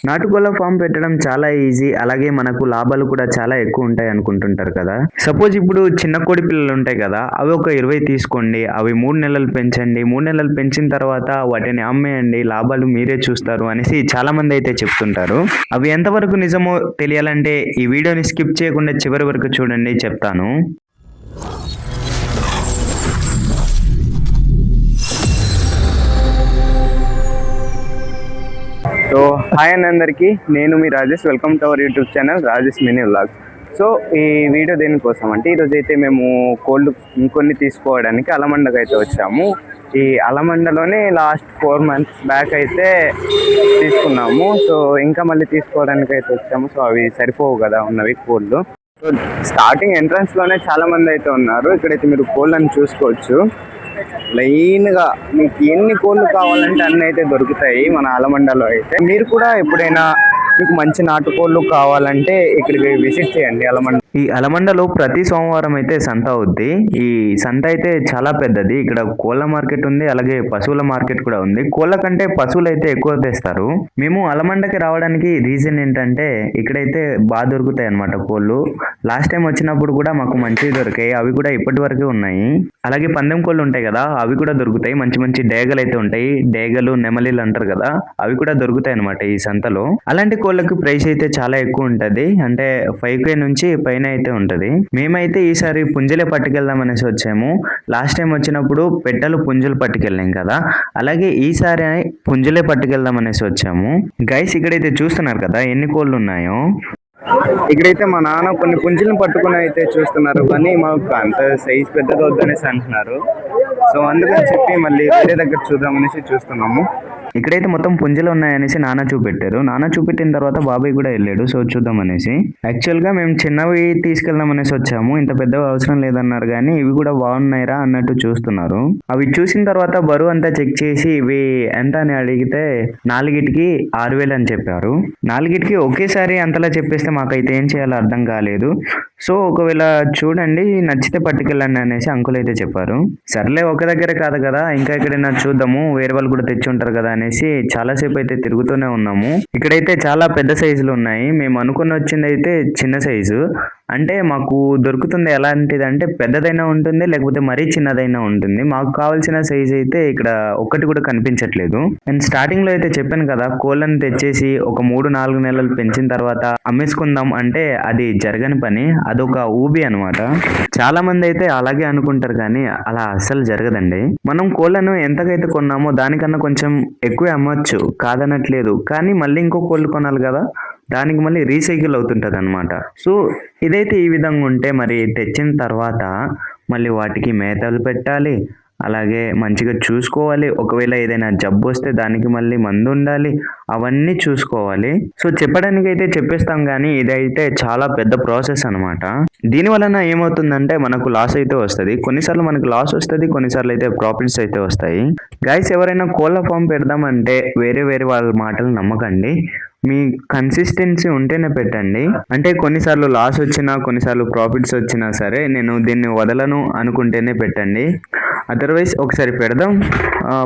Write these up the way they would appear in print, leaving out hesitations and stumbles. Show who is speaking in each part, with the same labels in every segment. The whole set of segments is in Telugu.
Speaker 1: నాటుకోళ్ల ఫామ్ పెట్టడం చాలా ఈజీ. అలాగే మనకు లాభాలు కూడా చాలా ఎక్కువ ఉంటాయి అనుకుంటుంటారు కదా. సపోజ్ ఇప్పుడు చిన్న కోడి పిల్లలు ఉంటాయి కదా, అవి ఒక 20 తీసుకోండి. అవి 3 నెలలు పెంచండి. 3 నెలలు పెంచిన తర్వాత వాటిని అమ్మేయండి, లాభాలు మీరే చూస్తారు అనేసి చాలా మంది అయితే చెప్తుంటారు. అవి ఎంతవరకు నిజమో తెలియాలంటే ఈ వీడియోని స్కిప్ చేయకుండా చివరి వరకు చూడండి, చెప్తాను. సో హాయ్ అందరికీ, నేను మీ Rajesh. Welcome to our YouTube channel Rajesh mini vlogs. So ఈ వీడియో దేనికోసం అంటే, ఈరోజు అయితే మేము కోల్డ్ ఇంకొన్ని తీసుకోవడానికి అలమండకు అయితే వచ్చాము. ఈ అలమండలోనే లాస్ట్ 4 months బ్యాక్ అయితే తీసుకున్నాము. సో ఇంకా మళ్ళీ తీసుకోవడానికి అయితే వచ్చాము. సో అవి సరిపోవు కదా ఉన్నవి కోళ్ళు. సో స్టార్టింగ్ ఎంట్రన్స్లోనే చాలా మంది అయితే ఉన్నారు. ఇక్కడైతే మీరు కోళ్ళని చూసుకోవచ్చు. లైన్గా మీకు ఎన్ని కోళ్ళు కావాలంటే అన్నీ అయితే దొరుకుతాయి మన అలమండలో అయితే. మీరు కూడా ఎప్పుడైనా మీకు మంచి నాటుకోళ్ళు కావాలంటే ఇక్కడికి విజిట్ చేయండి అలమండ. ఈ అలమండలో ప్రతి సోమవారం అయితే సంత అవుద్ది. ఈ సంత అయితే చాలా పెద్దది. ఇక్కడ కోళ్ళ మార్కెట్ ఉంది, అలాగే పశువుల మార్కెట్ కూడా ఉంది. కోళ్ళ కంటే పశువులు అయితే ఎక్కువ తెస్తారు. మేము అలమండకి రావడానికి రీజన్ ఏంటంటే, ఇక్కడైతే బాగా దొరుకుతాయి అన్నమాట కోళ్ళు. లాస్ట్ టైం వచ్చినప్పుడు కూడా మాకు మంచివి దొరికాయి. అవి కూడా ఇప్పటి వరకు ఉన్నాయి. అలాగే పందెం కోళ్ళు ఉంటాయి కదా, అవి కూడా దొరుకుతాయి. మంచి మంచి డేగలు అయితే ఉంటాయి. డేగలు, నెమలీలు అంటారు కదా, అవి కూడా దొరుకుతాయి అన్నమాట ఈ సంతలో. అలాంటి కోళ్ళకి ప్రైస్ అయితే చాలా ఎక్కువ ఉంటది. అంటే 5K నుంచి పైన అయితే ఉంటది. మేమైతే ఈసారి పుంజలే పట్టుకెళ్దాం అనేసి వచ్చాము. లాస్ట్ టైం వచ్చినప్పుడు పెట్టలు పుంజలు పట్టుకెళ్ళాం కదా, అలాగే ఈసారి పుంజలే పట్టుకెళ్దాం అనేసి వచ్చాము. గైస్ ఇక్కడైతే చూస్తున్నారు కదా ఎన్ని కోళ్ళు ఉన్నాయో. ఇక్కడైతే మా నాన్న కొన్ని పుంజులను పట్టుకుని అయితే చూస్తున్నారు, కానీ మాకు అంత సైజ్ పెద్దగా వద్దనేసి అంటున్నారు. సో అందుకని చెప్పి మళ్ళీ వేరే దగ్గర చూద్దామనేసి చూస్తున్నాము. ఇక్కడైతే మొత్తం పుంజలు ఉన్నాయనేసి నాన్న చూపెట్టారు. నాన్న చూపెట్టిన తర్వాత బాబాయ్ కూడా వెళ్ళాడు. సో చూద్దాం అనేసి. యాక్చువల్గా మేము చిన్నవి తీసుకెళ్దాం అనేసి వచ్చాము. ఇంత పెద్దవి అవసరం లేదన్నారు, కానీ ఇవి కూడా బాగున్నాయిరా అన్నట్టు చూస్తున్నారు. అవి చూసిన తర్వాత బరువు అంతా చెక్ చేసి ఇవి ఎంత అని అడిగితే 4కి 6,000 అని చెప్పారు. 4కి ఒకేసారి అంతలా చెప్పేస్తే మాకైతే ఏం చేయాలో అర్థం కాలేదు. సో ఒకవేళ చూడండి, నచ్చితే పట్టుకెళ్ళండి అనేసి అంకుల్ అయితే చెప్పారు. సర్లే, ఒక దగ్గర కాదు కదా, ఇంకా ఎక్కడైనా చూద్దాము, వేరే వాళ్ళు కూడా తెచ్చి ఉంటారు కదా అనేసి చాలాసేపు అయితే తిరుగుతూనే ఉన్నాము. ఇక్కడైతే చాలా పెద్ద సైజులు ఉన్నాయి. మేము అనుకుని వచ్చింది అయితే చిన్న సైజు. అంటే మాకు దొరుకుతుంది ఎలాంటిదంటే, పెద్దదైనా ఉంటుంది, లేకపోతే మరీ చిన్నదైనా ఉంటుంది. మాకు కావాల్సిన సైజ్ అయితే ఇక్కడ ఒక్కటి కూడా కనిపించట్లేదు. నేను స్టార్టింగ్ లో అయితే చెప్పాను కదా, కోళ్ళని తెచ్చేసి ఒక 3-4 నెలలు పెంచిన తర్వాత అమ్మేసుకుందాం అంటే అది జరగని పని. అదొక ఊబి అనమాట. చాలా మంది అయితే అలాగే అనుకుంటారు, కానీ అలా అస్సలు జరగదండి. మనం కోళ్ళను ఎంతకైతే కొన్నామో దానికన్నా కొంచెం ఎక్కువ అమ్మొచ్చు, కాదనట్లేదు. కానీ మళ్ళీ ఇంకో కోళ్ళు కొనాలి కదా, దానికి మళ్ళీ రీసైకిల్ అవుతుంటది అనమాట. సో ఇదైతే ఈ విధంగా ఉంటే, మరి తెచ్చిన తర్వాత మళ్ళీ వాటికి మేతలు పెట్టాలి, అలాగే మంచిగా చూసుకోవాలి. ఒకవేళ ఏదైనా జబ్బు వస్తే దానికి మళ్ళీ మందు ఉండాలి, అవన్నీ చూసుకోవాలి. సో చెప్పడానికి అయితే చెప్పేస్తాం, కానీ ఇదైతే చాలా పెద్ద ప్రాసెస్ అనమాట. దీని వలన ఏమవుతుందంటే మనకు లాస్ అయితే వస్తుంది. కొన్నిసార్లు మనకు లాస్ వస్తుంది, కొన్నిసార్లు అయితే ప్రాఫిట్స్ అయితే వస్తాయి. గైస్, ఎవరైనా కోళ్ళ ఫామ్ పెడదామంటే వేరే వేరే వాళ్ళ మాటలు నమ్మకండి. మీ కన్సిస్టెన్సీ ఉంటేనే పెట్టండి. అంటే కొన్నిసార్లు లాస్ వచ్చినా, కొన్నిసార్లు ప్రాఫిట్స్ వచ్చినా సరే, నేను దీన్ని వదలను అనుకుంటేనే పెట్టండి. అదర్వైజ్ ఒకసారి పెడదాం,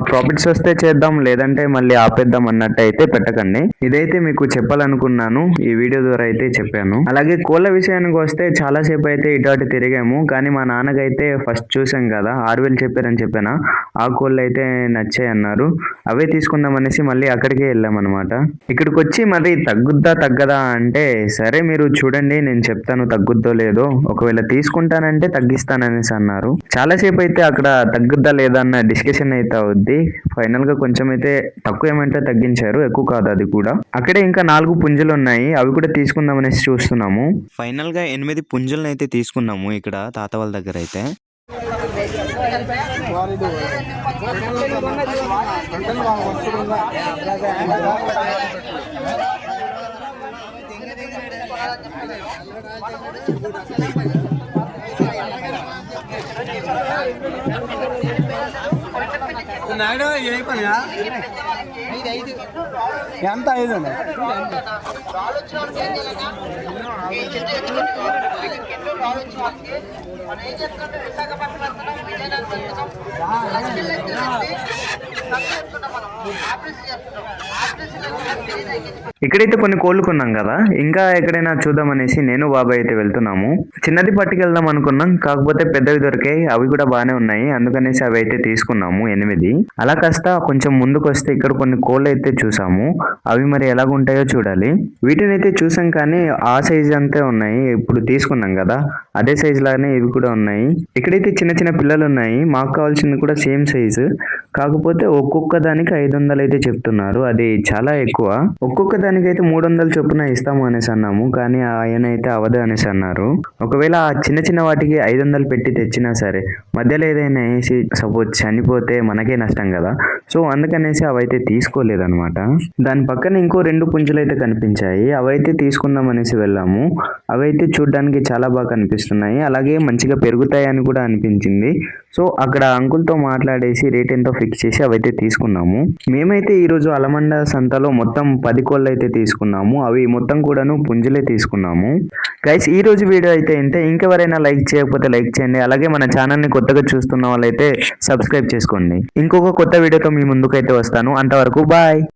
Speaker 1: ప్రాఫిట్స్ వస్తే చేద్దాం, లేదంటే మళ్ళీ ఆపేద్దాం అన్నట్టు అయితే పెట్టకండి. ఇదైతే మీకు చెప్పాలనుకున్నాను, ఈ వీడియో ద్వారా అయితే చెప్పాను. అలాగే కోళ్ళ విషయానికి వస్తే చాలాసేపు అయితే ఇటు అటు తిరిగాము, కానీ మా నాన్నకైతే ఫస్ట్ చూసాం కదా 6,000 చెప్పారని చెప్పానా, ఆ కోళ్ళు అయితే నచ్చాయి అన్నారు. అవే తీసుకుందాం అనేసి మళ్ళీ అక్కడికే వెళ్ళామన్నమాట. ఇక్కడికి వచ్చి మరి తగ్గుద్దా తగ్గదా అంటే, సరే మీరు చూడండి, నేను చెప్తాను తగ్గుద్దో లేదో, ఒకవేళ తీసుకుంటానంటే తగ్గిస్తాననేసి అన్నారు. చాలాసేపు అయితే అక్కడ తగ్గుద్దా లేదా అన్న డిస్కషన్ అయితే అవుద్ది. ఫైనల్ గా కొంచెం అయితే తక్కువ ఏమంటే తగ్గించారు, ఎక్కువ కాదు అది కూడా. అక్కడే ఇంకా 4 పుంజులు ఉన్నాయి, అవి కూడా తీసుకుందాం అనేసి చూస్తున్నాము. ఫైనల్ గా 8 పుంజులను అయితే తీసుకున్నాము ఇక్కడ తాత వాళ్ళ దగ్గర అయితే.
Speaker 2: ఎంత 5 విశాఖపట్నం
Speaker 1: ఇక్కడైతే కొన్ని కోళ్ళు కొన్నాం కదా, ఇంకా ఎక్కడైనా చూద్దామనేసి నేను బాబాయ్ అయితే వెళ్తున్నాము. చిన్నది పట్టుకెళ్దాం అనుకున్నాం, కాకపోతే పెద్దవి దొరికాయి, అవి కూడా బాగానే ఉన్నాయి, అందుకనేసి అవి అయితే తీసుకున్నాము 8. అలా కాస్త కొంచెం ముందుకు వస్తే ఇక్కడ కొన్ని కోళ్ళు అయితే చూసాము, అవి మరి ఎలాగుంటాయో చూడాలి. వీటిని అయితే చూసాం కానీ ఆ సైజ్ అంతే ఉన్నాయి, ఇప్పుడు తీసుకున్నాం కదా అదే సైజ్ లాగానే ఇవి కూడా ఉన్నాయి. ఇక్కడైతే చిన్న చిన్న పిల్లలు ఉన్నాయి, మాకు కావాల్సింది కూడా సేమ్ సైజు, కాకపోతే ఒక్కొక్క దానికి 500 అయితే చెప్తున్నారు, అది చాలా ఎక్కువ. ఒక్కొక్క దానికి అయితే 300 చొప్పున ఇస్తాము అనేసి అన్నాము, కానీ ఆయన అయితే అవదు అనేసి అన్నారు. ఒకవేళ ఆ చిన్న చిన్న వాటికి 500 పెట్టి తెచ్చినా సరే మధ్యలో ఏదైనా వేసి సపోజ్ చనిపోతే మనకే నష్టం కదా, సో అందుకనేసి అవైతే తీసుకోలేదన్నమాట. దాని పక్కన ఇంకో 2 పుంజులు అయితే కనిపించాయి, అవైతే తీసుకుందాం అనేసి వెళ్ళాము. అవైతే చూడడానికి చాలా బాగా కనిపిస్తున్నాయి, అలాగే మంచిగా పెరుగుతాయి అని కూడా అనిపించింది. సో అక్కడ అంకుల్తో మాట్లాడేసి రేట్ ఎంతో ఫిక్స్ చేసి అవైతే తీసుకున్నాము. మేమైతే ఈరోజు అలమండ సంతలో మొత్తం 10 కోళ్ళు అయితే తీసుకున్నాము, అవి మొత్తం కూడాను పుంజులే తీసుకున్నాము. గైస్ ఈ రోజు వీడియో అయితే ఇంతే. ఇంకెవరైనా లైక్ చేయకపోతే లైక్ చేయండి, అలాగే మన ఛానల్ని కొత్తగా చూస్తున్న వాళ్ళైతే సబ్స్క్రైబ్ చేసుకోండి. ఇంకొక కొత్త వీడియోతో మీ ముందుకైతే వస్తాను, అంతవరకు బాయ్.